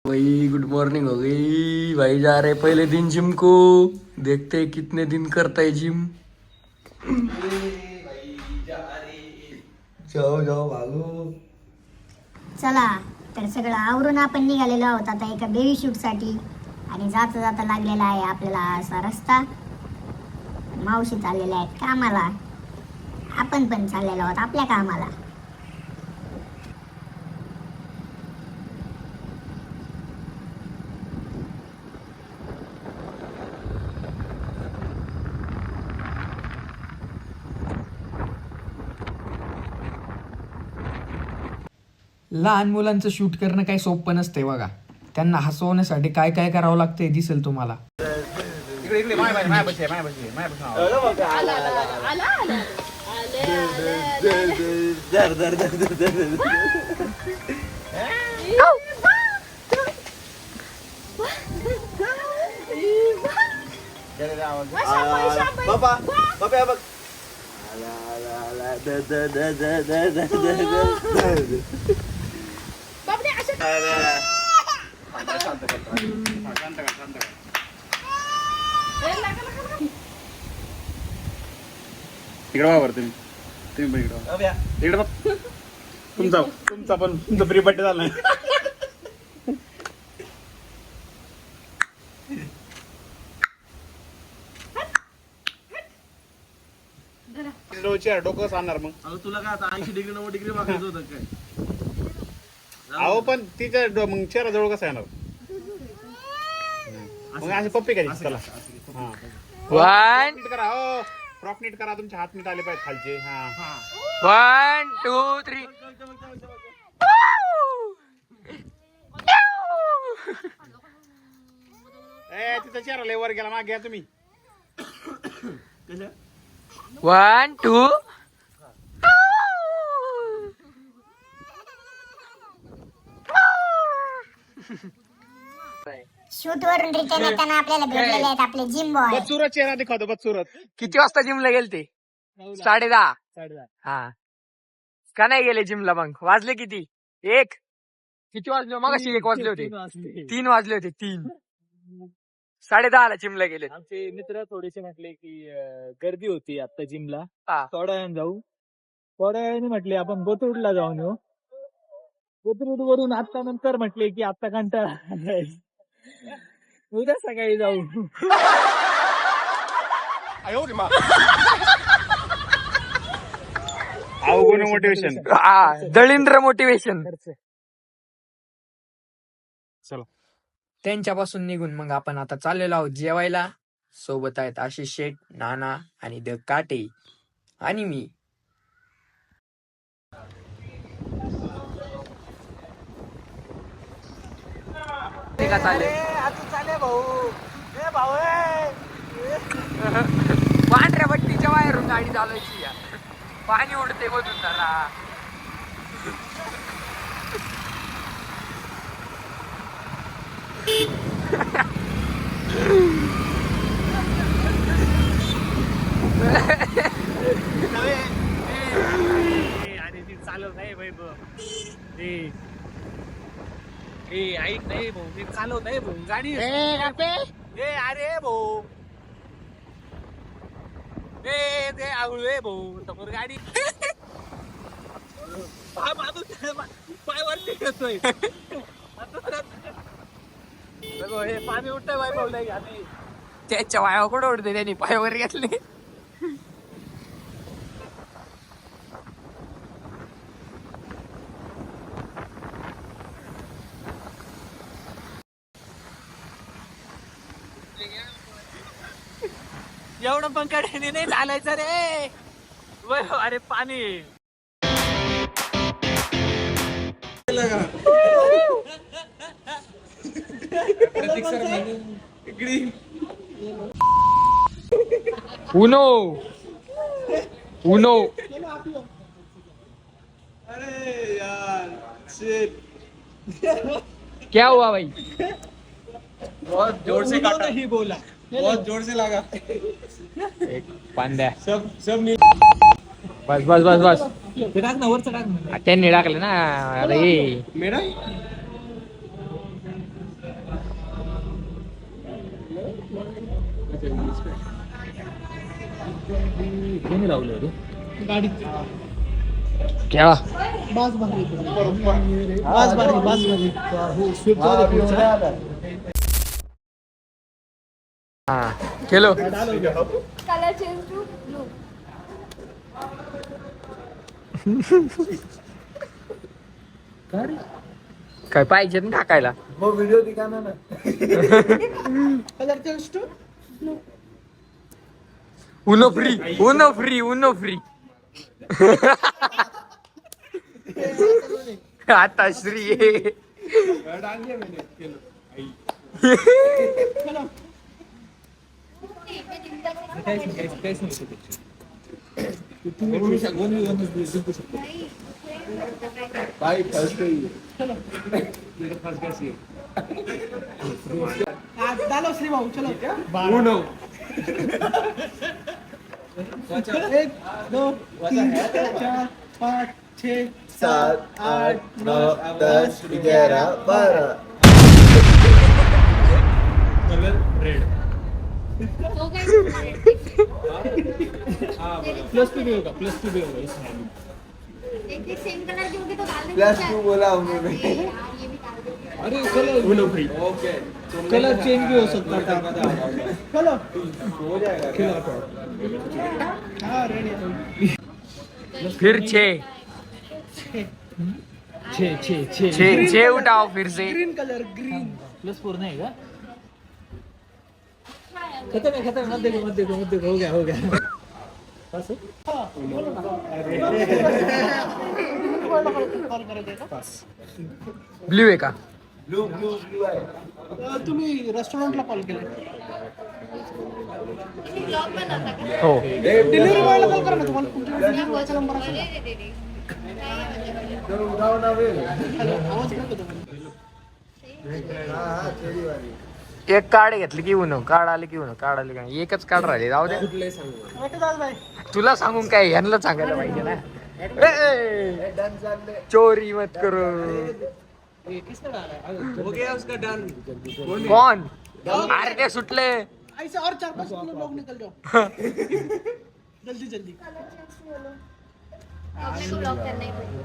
भाई good morning हो गई भाई। जा रहे पहले दिन जिम को, देखते हैं कितने दिन करता है जिम। जाओ जाओ भागो। चला तर सगळं आवरून आपण निघालेलो आहोत आता एका बेबी शूट साठी. आणि जाता जाता लागलेला आहे आपल्याला असा रस्ता. मावशी चाललेल्या आहेत कामाला, आपण पण चाललेलो आहोत आपल्या कामाला. लहान मुलांचं शूट करणं काही सोपं नसतंय बघा. त्यांना हसवण्यासाठी काय काय करावं लागतंय दिसेल तुम्हाला. इकडे वावर तुम्ही पण इकडे बघ. तुमचा पण तुमचा फ्री बड्डे झाला. डोकं सांगणार मग तुला काय आता 80 डिग्री 90 डिग्री वाकायचं होतं काय? अहो पण तिच्या मग चेहरा जवळ कसा येणार मग असे पप्पी काय चला. हा वन नीट करा हो. फ्रॉक नीट करा, तुमचे हात नीट आले पाहिजे खालचे. हा 1 2 3. ए तिचा चेहरा लय वर गेला, मागे घ्या तुम्ही. 1 2. शूट वरून रिटर्न येताना आपल्याला भेटलेले आहेत आपले जिम बॉय. बदसूरत चेहरा दिखावतो, बदसूरत. किती वाजता जिमला गेलते? 10:30. हा का नाही गेले जिमला? मग वाजले किती? 1 किती वाजले मग? 1 वाजले होते, 3 वाजले होते. 3 10:30 ला जिमला गेले. आमचे मित्र थोडेसे म्हटले की गर्दी होती आता जिमला, हा. थोड्या वेळाने जाऊ. थोड्या वेळाने म्हटले आपण कोथरूडला जाऊन येऊ. कोथरूड वरून आता नंतर म्हटले की आता कंटाळा आलाय, उद्या सकाळी जाऊ. अवगुण मोटिवेशन. दळींद्र मोटिवेशन. चलो. त्यांच्यापासून निघून मग आपण आता चाललेलो आहोत जेवायला. सोबत आहेत आशिष शेठ, नाना आणि द काटे आणि मी. ते का चालेल? पांढऱ्या बट्टीच्या बाहेरून गाडी चालवायची या. पाणी उडते मधून जरा. अरे ती चालव नाही भाई ऐक नाही भाऊ, मी चालव नाही भाऊ गाडी. अरे भाऊ ते आवळू आहे भाऊ समोर गाडी. पाय वरती घेतोय. हे पाणी उठतंय बाय भाऊ नाही गाडी. त्याच्या वाया कुठं उडते? त्यांनी पायावर घेतले. एवढं पण कडेने नाही चालायचं रे. अरे पाणी उनो उनो. अरे यार शिट. क्या हुआ भाई? बहुत जोर से काटा. नहीं बोला. बहुत जोर से लगा. पांड्या. सब मिल. बस बस बस बस. ते टाक ना वरचं टाक ना. त्यांनी टाकले ना. अरे मेरा कोणी लावलं रे गाडीत केव्हा बास भारी बास भारी हा केलो कलर चेंज टू ब्लू. काय पाहिजे ना टाकायला colour change to UNO free आता श्री डालो श्री भाऊ चलो 1 2 3 4 5 6 7 8 9 10 11 12 कलर रेड. तो काय प्लस टू भी होगा इसमें एक सेम कलर की होगी तो डाल देंगे. प्लस 2 बोला उन्होंने. ये भी डाल देंगे. अरे colour Uno free. Okay colour change भी हो सकता था चलो हो जाएगा. हाँ रेडी फिर छे उठाओ फिर से. ग्रीन कलर ग्रीन प्लस 4 नहीं का खत्म मत देखो हो गया बस ब्ल्यू आहे का ब्लू आहे. तुम्ही रेस्टॉरंटला कॉल केला ब्लॉग बनवता का? हो डिलिव्हरी बॉयला कॉल करा ना तुम्हाला तुमच्या डिलिव्हरी बॉयचा नंबर असेल ना. तर उठाव ना वेळ. आवाज काय होतो हा चेरी वाली. एक कार्ड घेतली की उनो कार्ड आले की उनो कार्ड आले की एकच कार्ड राहिले जाऊ दे. तुला सांगून काय यांना सांगायला पाहिजे ना. डन चालले. चोरी मत करो. हो गया उसका डन. कोण अरे ते सुटले. ऐसे और 4-5 लोग निकल जाओ जल्दी अपने को ब्लॉक करना ही पड़ेगा.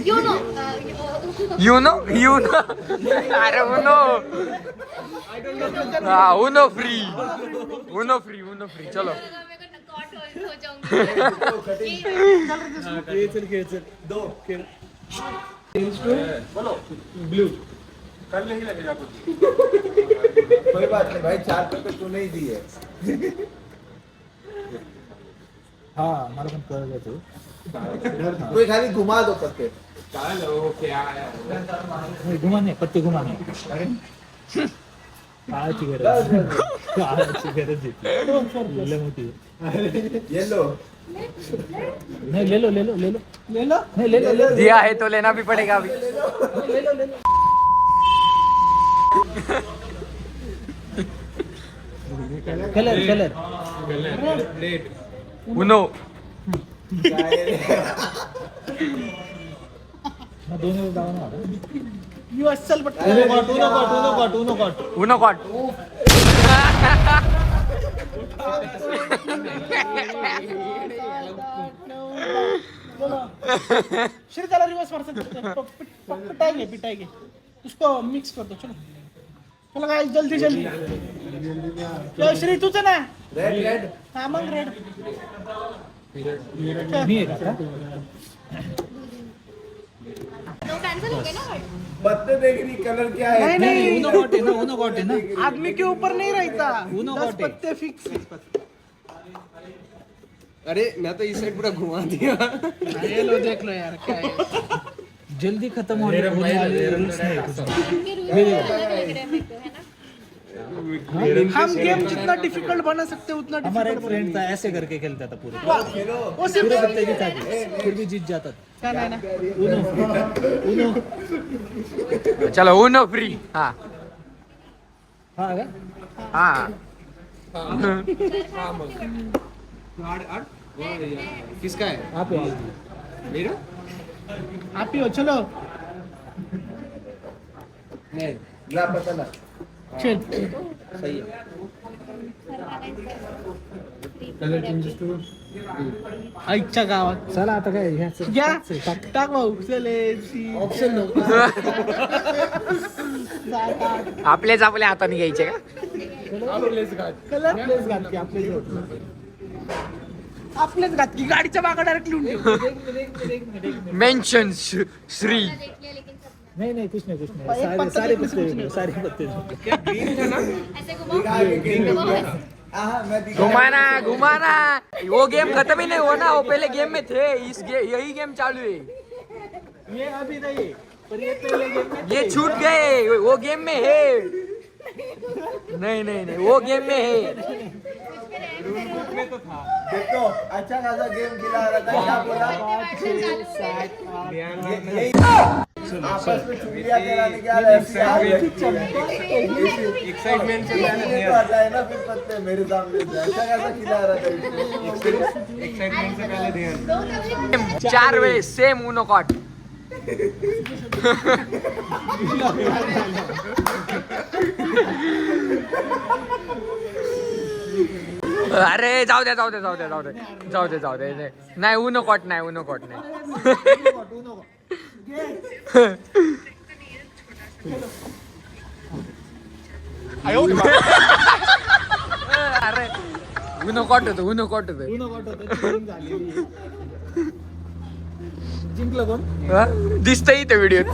You know, यू नो अरे उनो हा उनो फ्री चलो. मैं को नॉकआउट हो जाऊंगी. ब्लू. कोई बात नहीं भाई 4 पे तू नहीं दी है. हा मला पण कळलं ते कोई खाली घुमा दो पत्ते. घुमाने पत्ते घुमाने काळाची गरज येते मोठी येलो. नाही ले लो नहीं ले लो दिया है तो लेना भी पड़ेगा अभी. Colour red. उनो दोन्ही जाऊन यू असल बट उनो कॉट श्री त्याला रिवर्स मार सकते पिटाएंगे उसको मिक्स कर दो चलो गाइस जल्दी चलो श्री तुझं ना रेड. हा मग रेड मी आहे का तो कैंसिल हो गया ना but. पत्ते देख रही कलर क्या है. नहीं उनो गॉट है ना आदमी के ऊपर नहीं रहता 10 पत्ते फिक्स अरे मैं तो इस साइड पूरा घुमा दिया. ये लो देख लो यार क्या है जल्दी खत्म होने वाले रूल्स नहीं कुछ उनके रूल्स अलग है मेरे को है ना. हम गेम जितना डिफिकल्ट बना सकते हैं उतना हमारा एक फ्रेंड था ऐसे करके खेलता था पूरे वो सिर्फ पत्ते की था फिर भी जीत जाता था क्या ना उनो चलो उनो फ्री हा हाँ क्या हा किसका है? आप हो मेरा. आप ही हो चलो ला पता ना. चल सही है. आईच्या गावात चला आता काय घ्या टाक भाऊ ऑप्शन आपल्याच आपल्या हाताने घ्यायचे का कलर प्लेस घातली आपलेच घातली गाडीच्या मागं डायरेक्ट लिहून मेन्शन श्री नहीं नहीं कुछ नहीं सारे पत्ते सारे पत्ते ऐसे घुमाओ घुमाना घुमाना वो गेम खत्म ही नहीं होना वो पहले गेम में थे यही गेम चालू है ये अभी नहीं पर ये पहले गेम में ये छूट गए वो गेम में है नहीं नहीं नहीं वो गेम में है देखो अच्छा खासा गेम खिला रहा था क्या बोला आपस में चुगलियां कराने क्या एक्साइटमेंट से है ना फिर पत्ते मेरे सामने से अच्छा खासा खिला रहा था एक्साइटमेंट से पहले ध्यान 4 वेळेस सेम उनो कॉट अरे जाऊ दे जाऊ दे जाऊ दे जाऊ दे जाऊ दे जाऊ दे नाही उनो कॉट नाही उनो कॉट नाही अरे उनो कॉट होतो उनो कॉट होतो जिंकलं कोण दिसतंय इथे व्हिडिओत